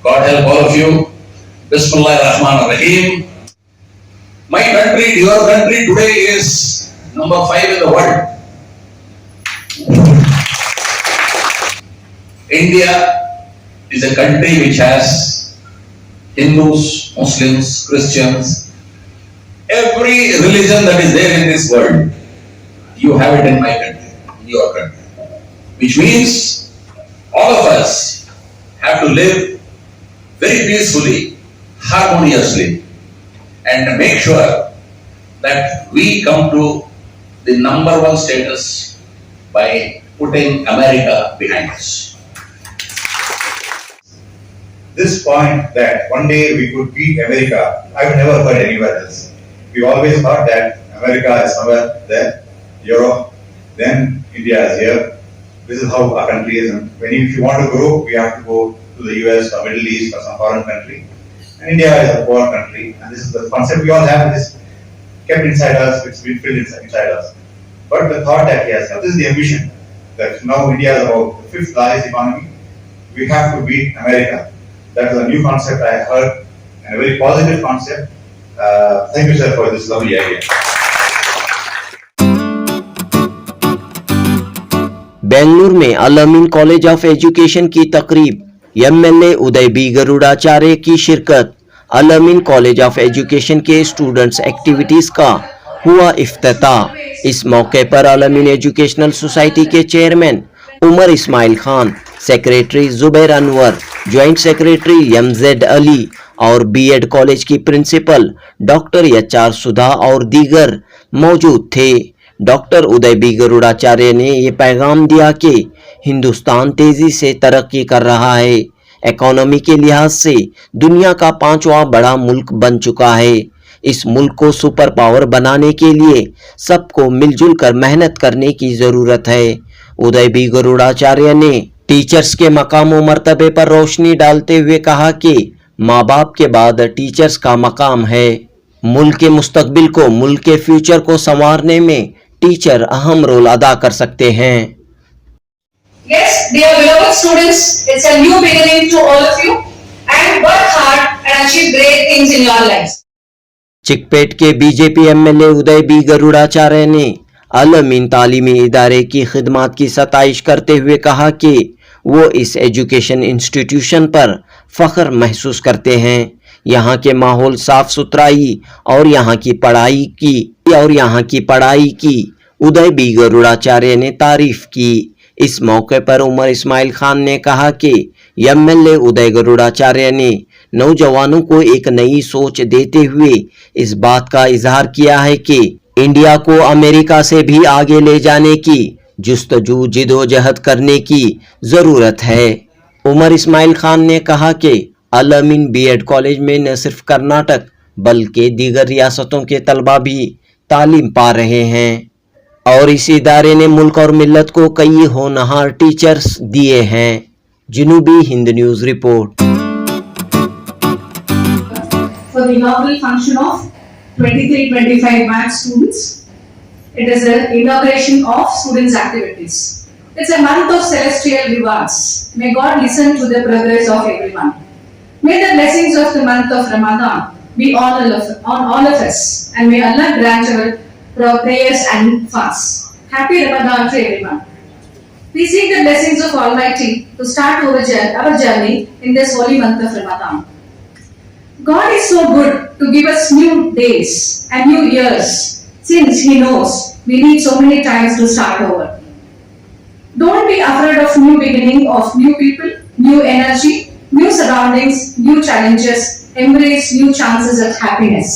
God help all of you. Bismillah ar-Rahman ar-Rahim. My country, your country today is number 5 in the world. India is a country which has Hindus, Muslims, Christians, every religion that is there in this world. You have it in my country, in your country. Which means all of us have to live very peacefully, harmoniously, and make sure that we come to the number 1 status by putting America behind us. This point that one day we could beat America, I've never heard anywhere else. We always thought that America is somewhere there, Europe, then India is here. This is how our country is. And if you want to grow, we have to go to the US or Middle East or some foreign country. And India is a poor country. And this is the concept we all have, this kept inside us, it's been filled inside us. But the thought that he has, this is the ambition, that now India is about the 5th largest economy. We have to beat America. That is a new concept I heard, and a very positive concept. Thank you, sir, for this lovely idea. Bengaluru में Al-Ameen college of education की तकरीब, MLA उदय B Garudacharya की शिरकत। Al-Amin college of education के students activities का हुआ इफ्तिताह। इस मौके पर अल-अमीन एजुकेशनल सोसाइटी के chairman Umar Ismail Khan, secretary Zubair Anwar, joint secretary MZ Ali और बीएड कॉलेज की प्रिंसिपल डॉक्टर HR सुधा और दीगर मौजूद थे। डॉक्टर उदय बी गरुड़ाचार्य ने ये पैगाम दिया कि हिंदुस्तान तेजी से तरक्की कर रहा है, इकोनॉमी के लिहाज से दुनिया का 5वां बड़ा मुल्क बन चुका है। इस मुल्क को सुपर पावर बनाने के लिए सबको मिलजुल कर मेहनत करने की जरूरत है। उदय बी गरुड़ाचार्य ने टीचर्स के मकाम व मर्तबे पर रोशनी डालते हुए कहा कि माँ बाप के बाद टीचर्स का मकाम है। मुल्क के मुस्तकबिल को, मुल्क के फ्यूचर को संवारने में टीचर अहम रोल अदा कर सकते हैं। Yes, dear beloved students, it's a new beginning to all of you, and work hard and achieve great things in your lives. Chickpet के बीजेपी MLA उदय बी गरुड़ाचार्य ने अल-अमीन तालीमी इदारे की खिदमत की सताइश करते हुए कहा कि वो इस एजुकेशन इंस्टीट्यूशन पर फख्र महसूस करते हैं। यहाँ के माहौल, साफ सुथराई और यहाँ की पढ़ाई की उदय बी गरुड़ाचार्य ने तारीफ की। इस मौके पर उमर इस्माइल खान ने कहा कि MLA उदय गरुड़ाचार्य ने नौजवानों को एक नई सोच देते हुए इस बात का इजहार किया है कि इंडिया को अमेरिका से भी आगे ले जाने की जुस्तजू जिदोजहद करने की जरूरत है। उमर इस्माइल खान ने कहा कि अल-अमीन बीएड कॉलेज में न सिर्फ कर्नाटक बल्कि दीगर रियासतों के तलबा भी तालीम पा रहे हैं और इस इदारे ने मुल्क और मिल्लत को कई होनहार टीचर्स दिए हैं। जनूबी हिंद news report. For the inaugural function of 23-25 math students, it is the inauguration of students' activities. It's a month of celestial rewards. May God listen to the progress of everyone. May the blessings of the month of Ramadan be on all of us, and may Allah grant our prayers and fasts. Happy Ramadan to everyone. We seek the blessings of Almighty to start our journey in this holy month of Ramadan. God is so good to give us new days and new years, since He knows we need so many times to start over. Don't be afraid of new beginning, of new people, new energy, new surroundings, new challenges. Embrace new chances at happiness.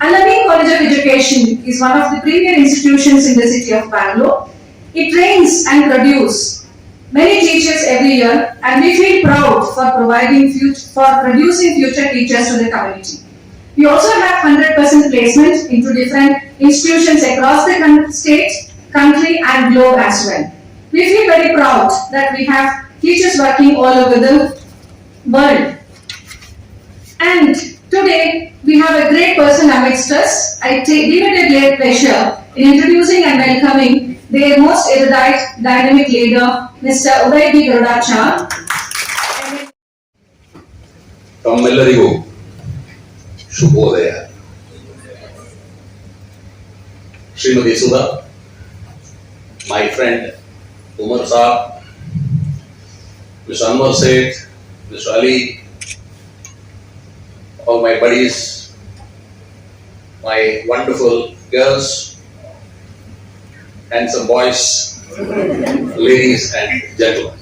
Al-Ameen College of Education is one of the premier institutions in the city of Bangalore. It trains and produces many teachers every year, and we feel proud for producing future teachers to the community. We also have 100% placement into different institutions across the state, country, and globe as well. We feel very proud that we have teachers working all over the world. And today we have a great person amidst us. I give it a great pleasure in introducing and welcoming their most erudite, dynamic leader, Mr. Uday B Garudachar. ತಮ್ಮೆಲ್ಲರಿಗೂ ಶುಭೋದಯ. Shrimati Sudha, my friend Umar Saab, Mr. Anwar Sait, Mr. Ali, all my buddies, my wonderful girls, handsome boys, ladies and gentlemen.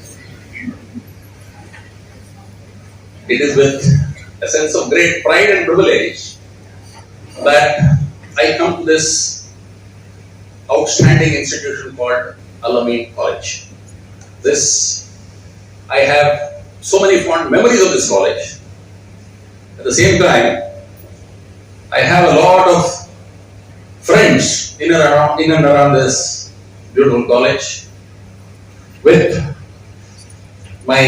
It is with a sense of great pride and privilege that I come to this outstanding institution called Al-Ameen College. I have so many fond memories of this college. At the same time, I have a lot of friends in and around this beautiful college, with my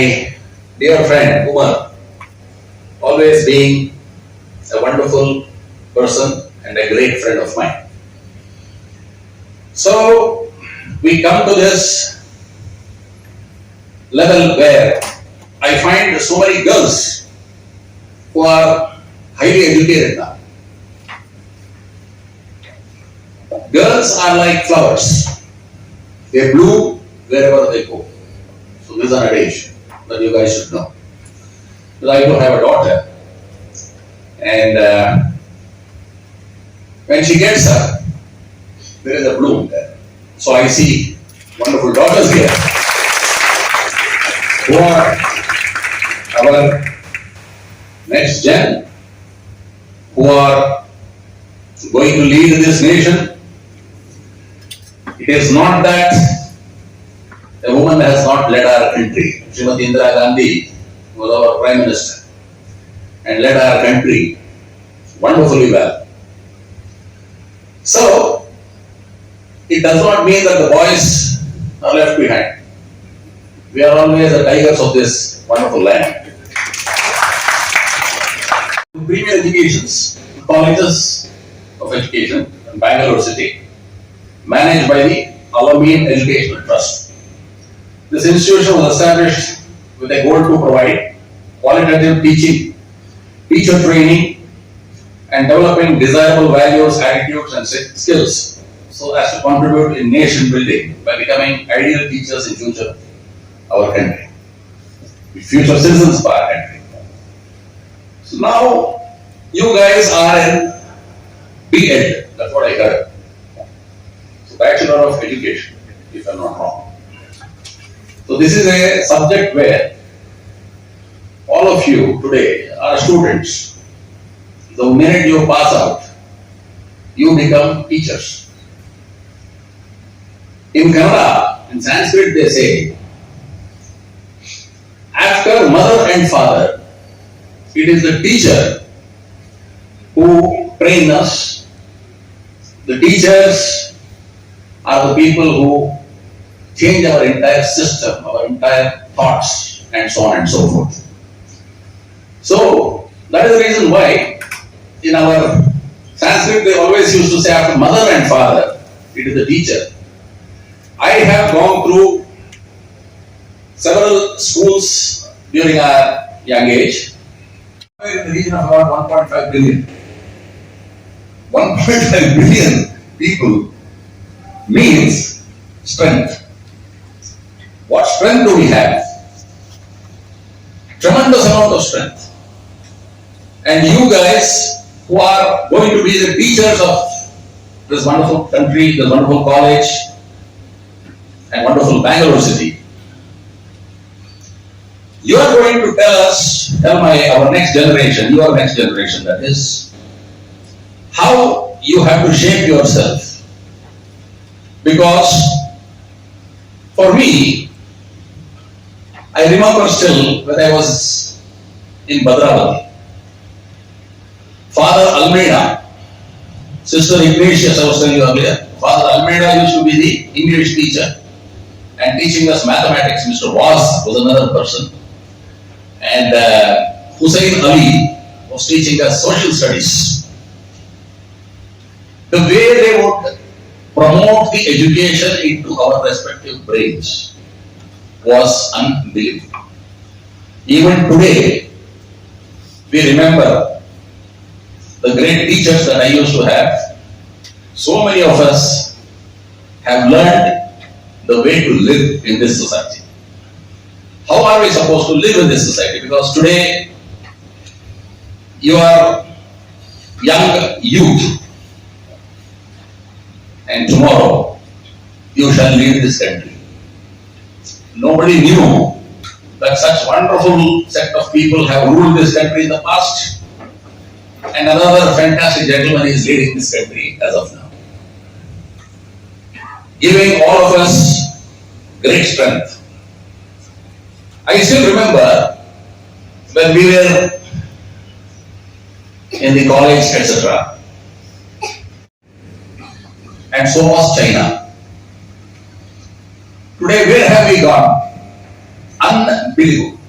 dear friend Umar always being a wonderful person and a great friend of mine. So we come to this level where I find so many girls who are highly educated now. Girls are like flowers. They bloom wherever they go. So this is an adage that you guys should know. Because I do have a daughter, and when she gets up, there is a bloom there. So I see wonderful daughters here who are our next gen, who are going to lead this nation. It is not that a woman has not led our country. Srimati Indira Gandhi was our Prime Minister and led our country wonderfully well. So, it does not mean that the boys are left behind. We are always the tigers of this wonderful land. Premier educations, colleges of education in Bangalore city, managed by the Al-Ameen Educational Trust. This institution was established with a goal to provide qualitative teaching, teacher training, and developing desirable values, attitudes, and skills so as to contribute in nation building by becoming ideal teachers in future of our country, future citizens of our country. So now you guys are in B.Ed, that's what I heard. So Bachelor of Education, if I'm not wrong. So this is a subject where all of you today are students. The minute you pass out, you become teachers. In Kannada, in Sanskrit they say, after mother and father, it is the teacher who train us. The teachers are the people who change our entire system, our entire thoughts, and so on and so forth. So, that is the reason why in our Sanskrit they always used to say after mother and father, it is the teacher. I have gone through several schools during our young age, in the region of about 1.5 billion. 1.5 billion people means strength. What strength do we have? Tremendous amount of strength. And you guys who are going to be the teachers of this wonderful country, this wonderful college, and wonderful Bangalore city, you are going to tell our next generation, your next generation that is, how you have to shape yourself. Because for me, I remember still when I was in Bhadravati, Father Almeida, Sister Ignatius, I was telling you earlier, Father Almeida used to be the English teacher and teaching us mathematics. Mr. Was another person. And Hussain Ali was teaching us social studies. The way they would promote the education into our respective brains was unbelievable. Even today, we remember the great teachers that I used to have. So many of us have learned the way to live in this society. How are we supposed to live in this society? Because today you are young youth, and tomorrow you shall lead this country. Nobody knew that such wonderful set of people have ruled this country in the past, and another fantastic gentleman is leading this country as of now, giving all of us great strength. I still remember when we were in the college, etc. And so was China. Today, where have we gone? Unbelievable.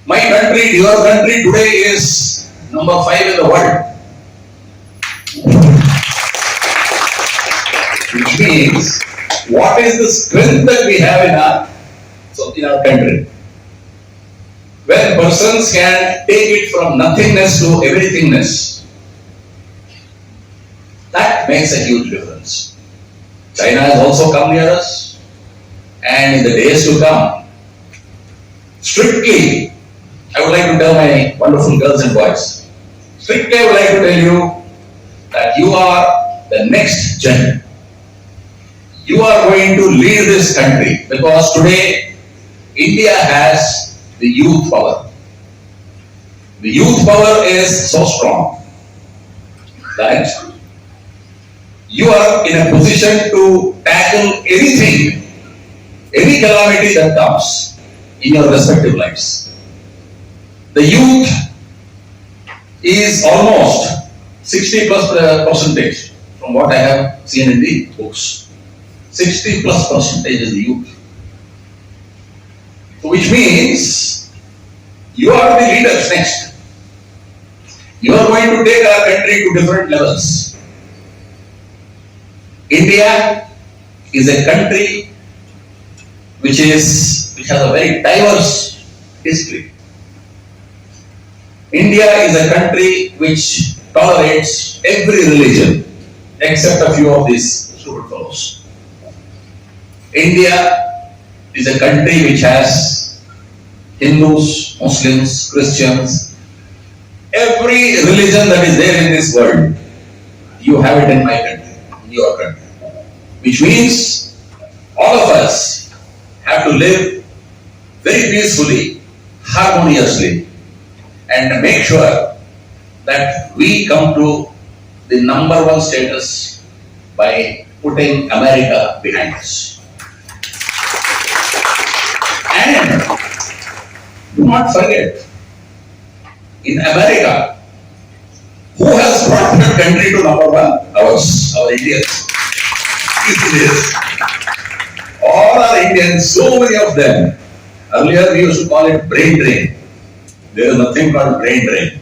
My country, your country today is number 5 in the world. Which means, what is the strength that we have in our country? When persons can take it from nothingness to everythingness, that makes a huge difference. China has also come near us, and in the days to come, strictly, I would like to tell my wonderful girls and boys, strictly I would like to tell you that you are the next gen. You are going to lead this country, because today India has the youth power. The youth power is so strong that you are in a position to tackle anything, any calamity that comes in your respective lives. The youth is almost 60 plus percentage from what I have seen in the books. 60 plus percentage is the youth. So which means you are the leaders next. You are going to take our country to different levels. India is a country which has a very diverse history. India is a country which tolerates every religion except a few of these stupid fellows. India is a country which has Hindus, Muslims, Christians, every religion that is there in this world, you have it in my country, in your country. Which means all of us have to live very peacefully, harmoniously, and make sure that we come to the number 1 status by putting America behind us. And do not forget, in America, who has brought the country to number 1? Our Indians. All our Indians, so many of them. Earlier we used to call it brain drain. There is nothing called brain drain.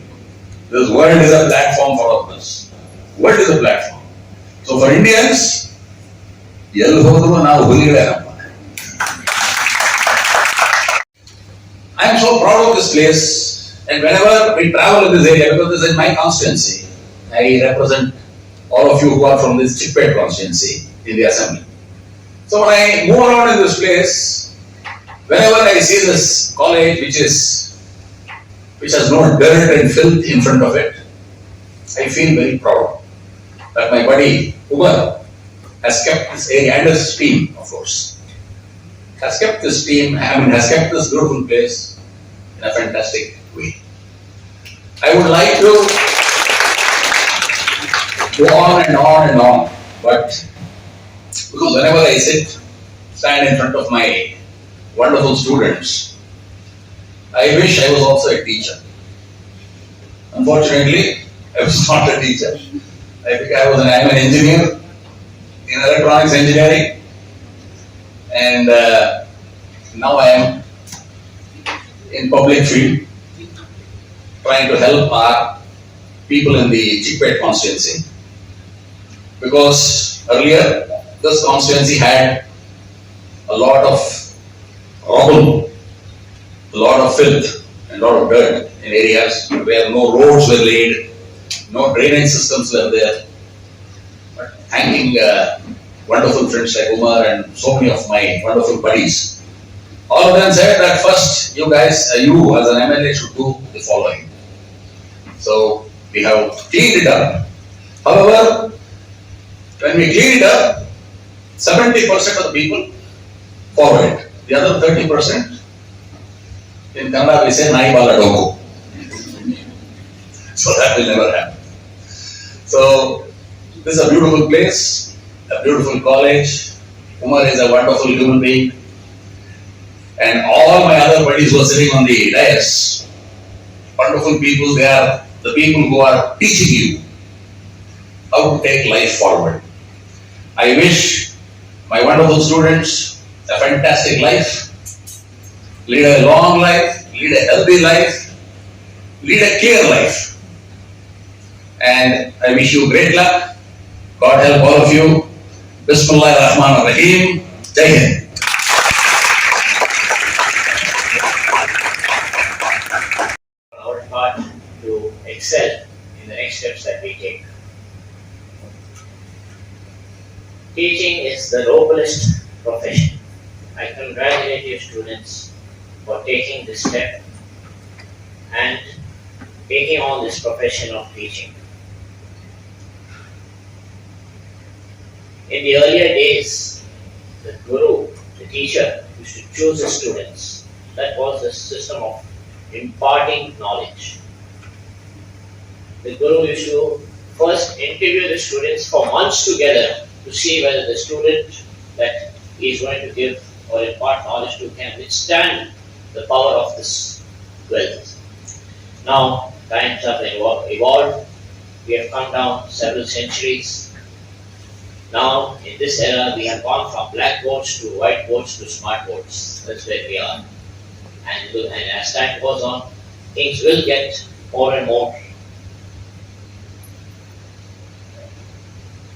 This world is a platform for all of us. World is a platform. So for Indians, I am so proud of this place, and whenever we travel in this area, because this is my constituency, I represent all of you who are from this Chipet constituency in the assembly. So when I move around in this place, whenever I see this college which has no dirt and filth in front of it, I feel very proud that my buddy Umar has kept this area, and his team, of course, has kept this beautiful place in a fantastic way. I would like to go on and on and on, but because whenever I stand in front of my wonderful students, I wish I was also a teacher. Unfortunately, I was not a teacher. I think I'm an engineer in electronics engineering, and now I am in public field trying to help our people in the Chipet constituency, because earlier this constituency had a lot of rubble, a lot of filth, a lot of dirt in areas where no roads were laid, no drainage systems were there. But thanking wonderful friends like Umar and so many of my wonderful buddies, all of them said that first you guys, you as an MLA should do the following. So we have cleaned it up. However, when we cleaned it up, 70% of the people follow it. The other 30%, in Kannada we say Nai Bala Doko. So that will never happen. So this is a beautiful place, a beautiful college. Umar is a wonderful human being. And all my other buddies who are sitting on the dais, wonderful people, they are the people who are teaching you how to take life forward. I wish my wonderful students a fantastic life, lead a long life, lead a healthy life, lead a clear life. And I wish you great luck. God help all of you. Bismillah ar-Rahman ar-Rahim. Jai Hind. Our part to excel in the next steps that we take. Teaching is the noblest profession. I congratulate you students for taking this step and taking on this profession of teaching. In the earlier days, the guru, the teacher, used to choose the students. That was the system of imparting knowledge. The guru used to first interview the students for months together to see whether the student that he is going to give or impart knowledge to can withstand the power of this wealth. Now, times have evolved. We have come down several centuries. Now, in this era, we have gone from blackboards to whiteboards to smartboards. That's where we are. And as time goes on, things will get more and more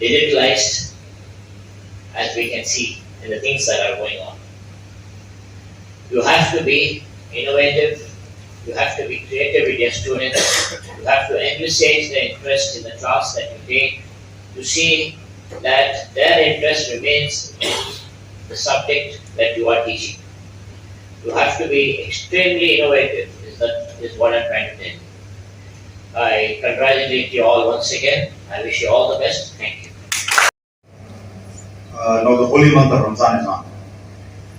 digitalized, as we can see in the things that are going on. You have to be innovative, you have to be creative with your students, you have to envisage their interest in the class that you take to see that their interest remains in the subject that you are teaching. You have to be extremely innovative, is what I'm trying to tell you. I congratulate you all once again. I wish you all the best. Thank you. Now the holy month of Ramzan is on.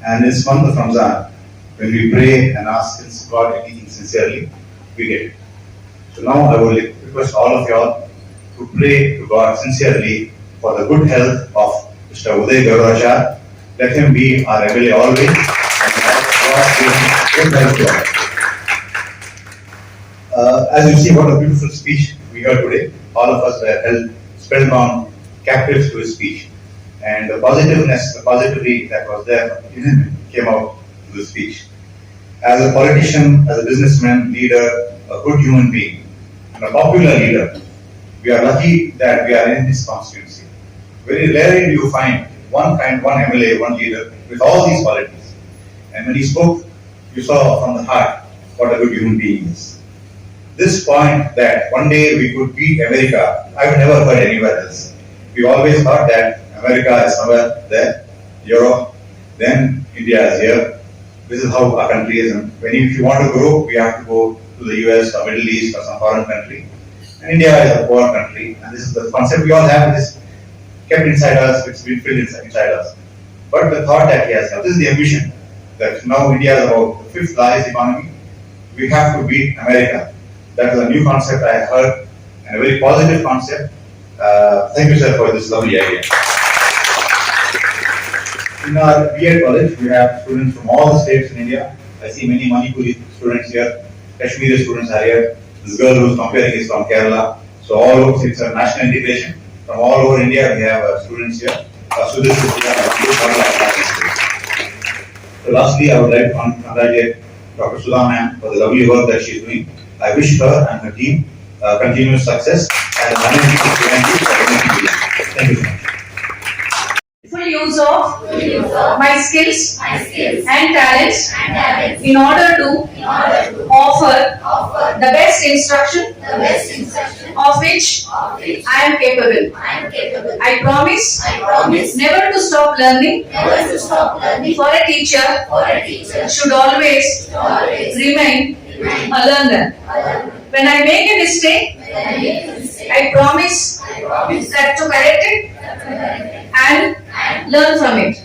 And in this month of Ramzan, when we pray and ask God anything sincerely, we get it. So now I will request all of you all to pray to God sincerely for the good health of Mr. Uday B Garudachar. Let him be our MLA always, and God give him good health to all. As you see, what a beautiful speech we heard today. All of us were held spellbound, captives to his speech. And the positiveness, the positivity that was there in him came out through the speech. As a politician, as a businessman, leader, a good human being, and a popular leader, we are lucky that we are in this constituency. Very rarely do you find one MLA, one leader with all these qualities. And when he spoke, you saw from the heart what a good human being is. This point that one day we could beat America, I've never heard anywhere else. We always thought that America is somewhere there, Europe, then India is here. This is how our country is. And if you want to grow, we have to go to the US or Middle East or some foreign country. And India is a poor country. And this is the concept we all have, this kept inside us, it's been filled inside us. But the thought that he has, this is the ambition, that now India is about the fifth largest economy. We have to beat America. That is a new concept I heard, and a very positive concept. Thank you, sir, for this lovely idea. In our BA college, we have students from all the states in India. I see many Manipuri students here, Kashmiri students are here. This girl who is comparing is from Kerala. So all over, it's a national integration. From all over India, we have students here. Sudha is here. So lastly, I would like to congratulate Dr. Sudha ma'am for the lovely work that she is doing. I wish her and her team continuous success and thank you so much. Full use of my skills and talents in order to offer offer the best instruction the best instruction of which of which I am capable. I am capable. I promise I promise never to stop learning, never to stop learning, for a teacher for a teacher should always always remain remain a learner. alert. When I make a mistake, When I make a mistake, I promise I promise that to correct it that I will and learn from it.